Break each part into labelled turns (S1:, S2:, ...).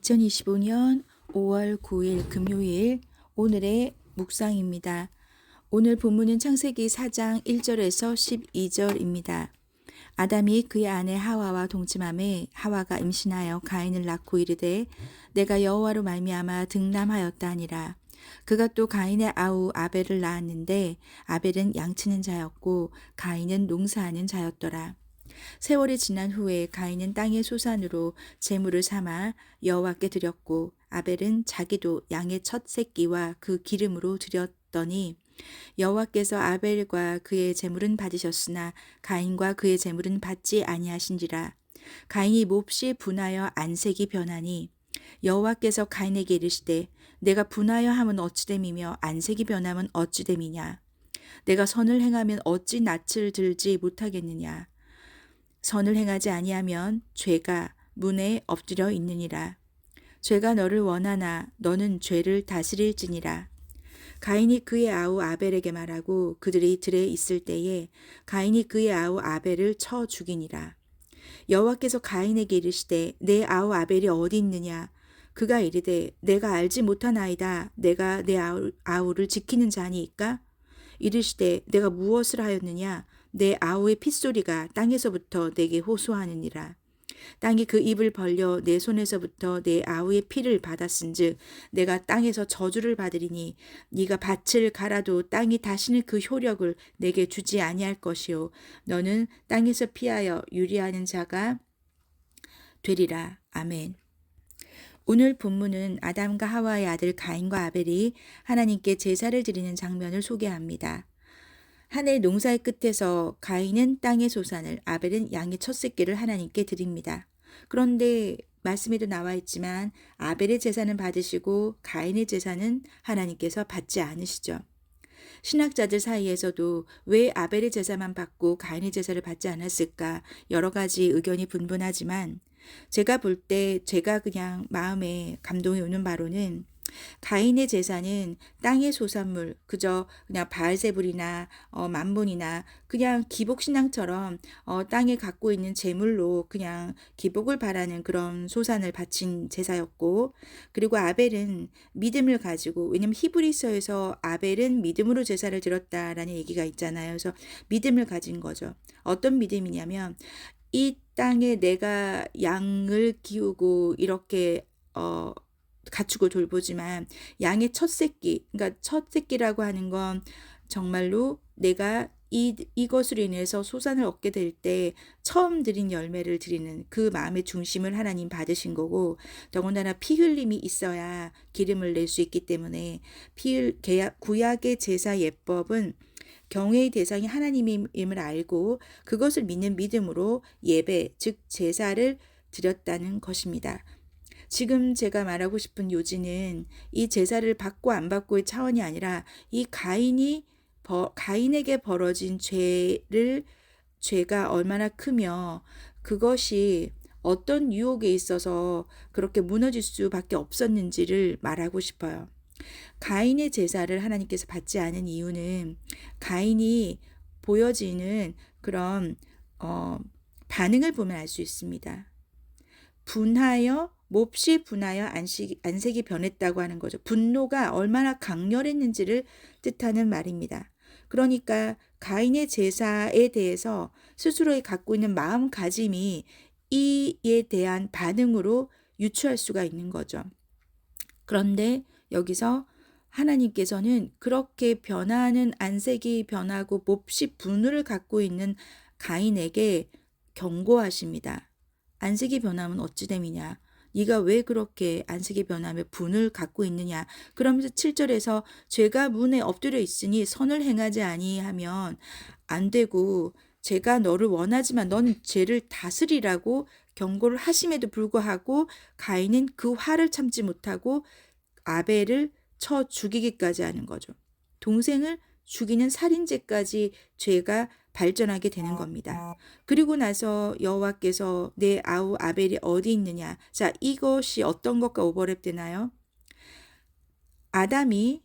S1: 2025년 5월 9일 금요일 오늘의 묵상입니다. 오늘 본문은 창세기 4장 1절에서 12절입니다. 아담이 그의 아내 하와와 동침함에 하와가 임신하여 가인을 낳고 이르되 내가 여호와로 말미암아 등남하였다 하니라. 그가 또 가인의 아우 아벨을 낳았는데 아벨은 양치는 자였고 가인은 농사하는 자였더라. 세월이 지난 후에 가인은 땅의 소산으로 제물을 삼아 여호와께 드렸고 아벨은 자기도 양의 첫 새끼와 그 기름으로 드렸더니 여호와께서 아벨과 그의 제물은 받으셨으나 가인과 그의 제물은 받지 아니하신지라. 가인이 몹시 분하여 안색이 변하니 여호와께서 가인에게 이르시되 내가 분하여 함은 어찌됨이며 안색이 변함은 어찌됨이냐. 내가 선을 행하면 어찌 낯을 들지 못하겠느냐. 선을 행하지 아니하면 죄가 문에 엎드려 있느니라. 죄가 너를 원하나 너는 죄를 다스릴지니라. 가인이 그의 아우 아벨에게 말하고 그들이 들에 있을 때에 가인이 그의 아우 아벨을 쳐 죽이니라. 여호와께서 가인에게 이르시되 내 아우 아벨이 어디 있느냐. 그가 이르되 내가 알지 못하나이다. 내가 내 아우를 지키는 자니이까. 이르시되 내가 무엇을 하였느냐. 내 아우의 핏소리가 땅에서부터 내게 호소하느니라. 땅이 그 입을 벌려 내 손에서부터 내 아우의 피를 받았은즉 내가 땅에서 저주를 받으리니 네가 밭을 갈아도 땅이 다시는 그 효력을 내게 주지 아니할 것이요 너는 땅에서 피하여 유리하는 자가 되리라. 아멘. 오늘 본문은 아담과 하와의 아들 가인과 아벨이 하나님께 제사를 드리는 장면을 소개합니다. 한 해 농사의 끝에서 가인은 땅의 소산을, 아벨은 양의 첫 새끼를 하나님께 드립니다. 그런데 말씀에도 나와 있지만 아벨의 제사는 받으시고 가인의 제사는 하나님께서 받지 않으시죠. 신학자들 사이에서도 왜 아벨의 제사만 받고 가인의 제사를 받지 않았을까 여러 가지 의견이 분분하지만 제가 볼 때 제가 그냥 마음에 감동이 오는 바로는 가인의 제사는 땅의 소산물, 그저 그냥 바알세불이나 만본이나 그냥 기복신앙처럼 땅에 갖고 있는 재물로 그냥 기복을 바라는 그런 소산을 바친 제사였고, 그리고 아벨은 믿음을 가지고, 왜냐면 히브리서에서 아벨은 믿음으로 제사를 드렸다라는 얘기가 있잖아요. 그래서 믿음을 가진 거죠. 어떤 믿음이냐면 이 땅에 내가 양을 키우고 이렇게 가축을 돌보지만 양의 첫 새끼, 그러니까 첫 새끼라고 하는 건 정말로 내가 이것으로 인해서 소산을 얻게 될 때 처음 드린 열매를 드리는 그 마음의 중심을 하나님 받으신 거고, 더군다나 피 흘림이 있어야 기름을 낼 수 있기 때문에 구약의 제사 예법은 경외의 대상이 하나님임을 알고 그것을 믿는 믿음으로 예배, 즉 제사를 드렸다는 것입니다. 지금 제가 말하고 싶은 요지는 이 제사를 받고 안 받고의 차원이 아니라 이 가인에게 벌어진 죄가 얼마나 크며 그것이 어떤 유혹에 있어서 그렇게 무너질 수밖에 없었는지를 말하고 싶어요. 가인의 제사를 하나님께서 받지 않은 이유는 가인이 보여지는 그런 반응을 보면 알 수 있습니다. 몹시 분하여 안색이 변했다고 하는 거죠. 분노가 얼마나 강렬했는지를 뜻하는 말입니다. 그러니까 가인의 제사에 대해서 스스로의 갖고 있는 마음가짐이 이에 대한 반응으로 유추할 수가 있는 거죠. 그런데 여기서 하나님께서는 그렇게 변하는 안색이 변하고 몹시 분노를 갖고 있는 가인에게 경고하십니다. 안색이 변하면 어찌 됨이냐. 네가 왜 그렇게 안색이 변하며 분을 갖고 있느냐. 그러면서 7절에서 죄가 문에 엎드려 있으니 선을 행하지 아니하면 안 되고 제가 너를 원하지만 너는 죄를 다스리라고 경고를 하심에도 불구하고 가인은 그 화를 참지 못하고 아벨을 쳐 죽이기까지 하는 거죠. 동생을 죽이는 살인죄까지 죄가 발전하게 되는 겁니다. 그리고 나서 여호와께서 내 아우 아벨이 어디 있느냐. 자, 이것이 어떤 것과 오버랩되나요? 아담이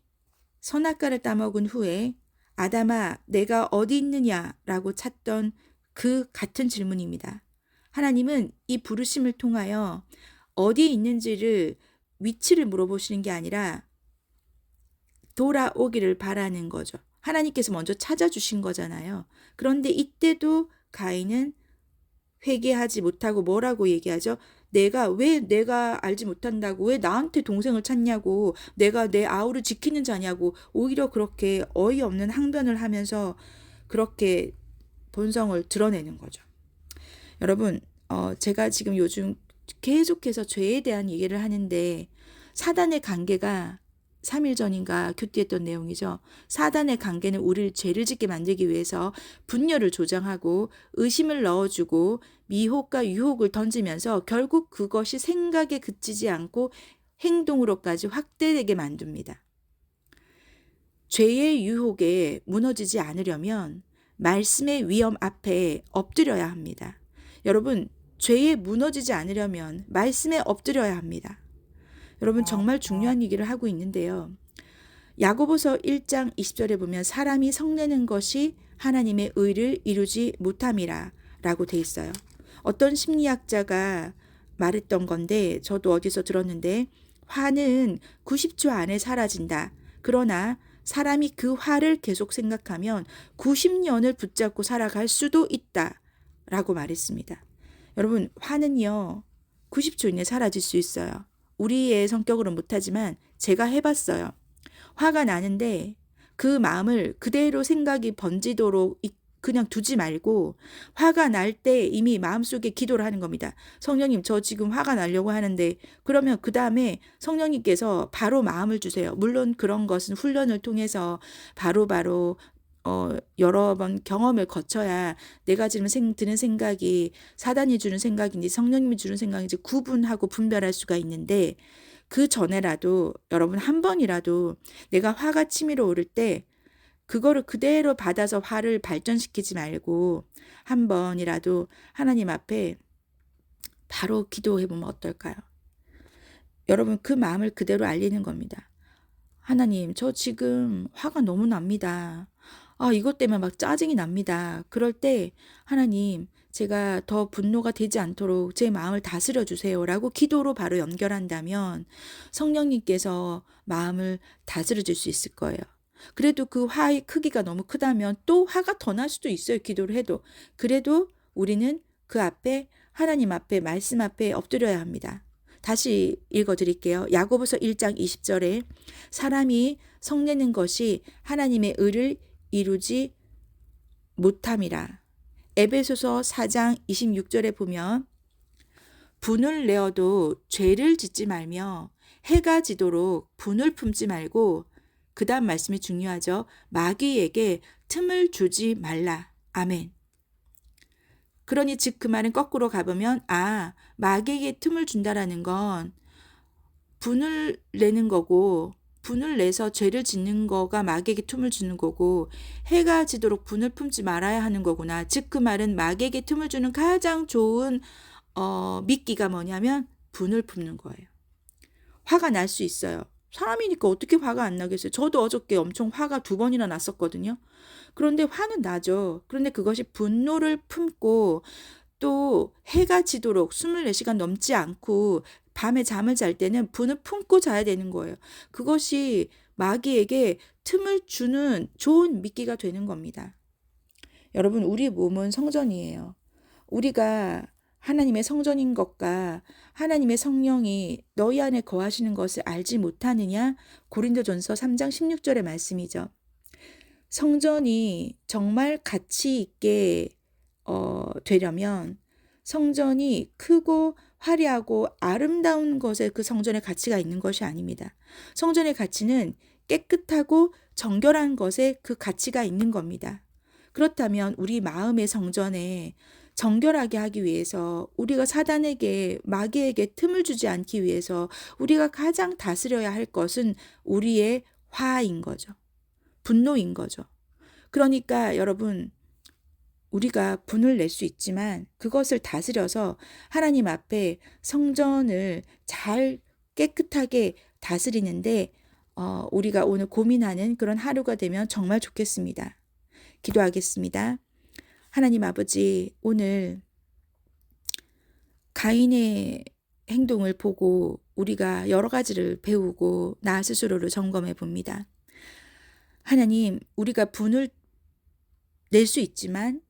S1: 선악과를 따먹은 후에 아담아 내가 어디 있느냐라고 찾던 그 같은 질문입니다. 하나님은 이 부르심을 통하여 어디에 있는지를 위치를 물어보시는 게 아니라 돌아오기를 바라는 거죠. 하나님께서 먼저 찾아주신 거잖아요. 그런데 이때도 가인은 회개하지 못하고 뭐라고 얘기하죠? 내가 알지 못한다고 왜 나한테 동생을 찾냐고 내가 내 아우를 지키는 자냐고 오히려 그렇게 어이없는 항변을 하면서 그렇게 본성을 드러내는 거죠. 여러분, 제가 지금 요즘 계속해서 죄에 대한 얘기를 하는데 사단의 관계가 3일 전인가 교티했던 내용이죠. 사단의 관계는 우리를 죄를 짓게 만들기 위해서 분열을 조장하고 의심을 넣어주고 미혹과 유혹을 던지면서 결국 그것이 생각에 그치지 않고 행동으로까지 확대되게 만듭니다. 죄의 유혹에 무너지지 않으려면 말씀의 위험 앞에 엎드려야 합니다. 여러분, 죄에 무너지지 않으려면 말씀에 엎드려야 합니다. 여러분 정말 중요한 얘기를 하고 있는데요. 야고보서 1장 20절에 보면 사람이 성내는 것이 하나님의 의를 이루지 못함이라 라고 돼 있어요. 어떤 심리학자가 말했던 건데 저도 어디서 들었는데 화는 90초 안에 사라진다. 그러나 사람이 그 화를 계속 생각하면 90년을 붙잡고 살아갈 수도 있다 라고 말했습니다. 여러분 화는요 90초 이내에 사라질 수 있어요. 우리의 성격으로는 못하지만 제가 해봤어요. 화가 나는데 그 마음을 그대로 생각이 번지도록 그냥 두지 말고 화가 날 때 이미 마음속에 기도를 하는 겁니다. 성령님 저 지금 화가 나려고 하는데 그러면 그 다음에 성령님께서 바로 마음을 주세요. 물론 그런 것은 훈련을 통해서 바로바로 여러 번 경험을 거쳐야 내가 지금 드는 생각이 사단이 주는 생각인지 성령님이 주는 생각인지 구분하고 분별할 수가 있는데 그 전에라도 여러분 한 번이라도 내가 화가 치밀어 오를 때 그거를 그대로 받아서 화를 발전시키지 말고 한 번이라도 하나님 앞에 바로 기도해보면 어떨까요? 여러분 그 마음을 그대로 알리는 겁니다. 하나님 저 지금 화가 너무 납니다. 이것 때문에 막 짜증이 납니다. 그럴 때 하나님 제가 더 분노가 되지 않도록 제 마음을 다스려 주세요 라고 기도로 바로 연결한다면 성령님께서 마음을 다스려 줄 수 있을 거예요. 그래도 그 화의 크기가 너무 크다면 또 화가 더 날 수도 있어요. 기도를 해도. 그래도 우리는 그 앞에 하나님 앞에 말씀 앞에 엎드려야 합니다. 다시 읽어드릴게요. 야고보서 1장 20절에 사람이 성내는 것이 하나님의 의를 이루지 못함이라. 에베소서 4장 26절에 보면 분을 내어도 죄를 짓지 말며 해가 지도록 분을 품지 말고 그 다음 말씀이 중요하죠. 마귀에게 틈을 주지 말라. 아멘. 그러니 즉 그 말은 거꾸로 가보면 마귀에게 틈을 준다라는 건 분을 내는 거고 분을 내서 죄를 짓는 거가 마귀에게 틈을 주는 거고 해가 지도록 분을 품지 말아야 하는 거구나. 즉 그 말은 마귀에게 틈을 주는 가장 좋은 미끼가 뭐냐면 분을 품는 거예요. 화가 날 수 있어요. 사람이니까 어떻게 화가 안 나겠어요. 저도 어저께 엄청 화가 2번이나 났었거든요. 그런데 화는 나죠. 그런데 그것이 분노를 품고 또 해가 지도록 24시간 넘지 않고 밤에 잠을 잘 때는 분을 품고 자야 되는 거예요. 그것이 마귀에게 틈을 주는 좋은 미끼가 되는 겁니다. 여러분 우리 몸은 성전이에요. 우리가 하나님의 성전인 것과 하나님의 성령이 너희 안에 거하시는 것을 알지 못하느냐? 고린도전서 3장 16절의 말씀이죠. 성전이 정말 가치 있게 되려면 성전이 크고 화려하고 아름다운 것에 그 성전의 가치가 있는 것이 아닙니다. 성전의 가치는 깨끗하고 정결한 것에 그 가치가 있는 겁니다. 그렇다면 우리 마음의 성전에 정결하게 하기 위해서 우리가 사단에게 마귀에게 틈을 주지 않기 위해서 우리가 가장 다스려야 할 것은 우리의 화인 거죠. 분노인 거죠. 그러니까 여러분 우리가 분을 낼 수 있지만 그것을 다스려서 하나님 앞에 성전을 잘 깨끗하게 다스리는데 우리가 오늘 고민하는 그런 하루가 되면 정말 좋겠습니다. 기도하겠습니다. 하나님 아버지 오늘 가인의 행동을 보고 우리가 여러 가지를 배우고 나 스스로를 점검해 봅니다. 하나님, 우리가 분을 낼 수 있지만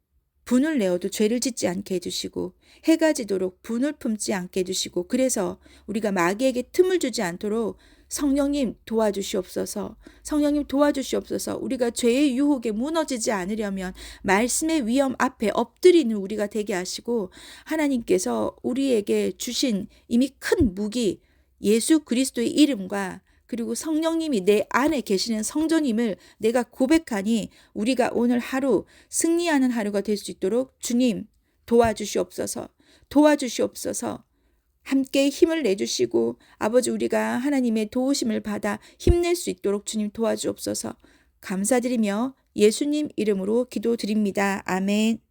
S1: 분을 내어도 죄를 짓지 않게 해주시고 해가 지도록 분을 품지 않게 해주시고 그래서 우리가 마귀에게 틈을 주지 않도록 성령님 도와주시옵소서. 성령님 도와주시옵소서. 우리가 죄의 유혹에 무너지지 않으려면 말씀의 위험 앞에 엎드리는 우리가 되게 하시고 하나님께서 우리에게 주신 이미 큰 무기 예수 그리스도의 이름과 그리고 성령님이 내 안에 계시는 성전임을 내가 고백하니 우리가 오늘 하루 승리하는 하루가 될 수 있도록 주님 도와주시옵소서. 도와주시옵소서. 함께 힘을 내주시고 아버지 우리가 하나님의 도우심을 받아 힘낼 수 있도록 주님 도와주옵소서. 감사드리며 예수님 이름으로 기도드립니다. 아멘.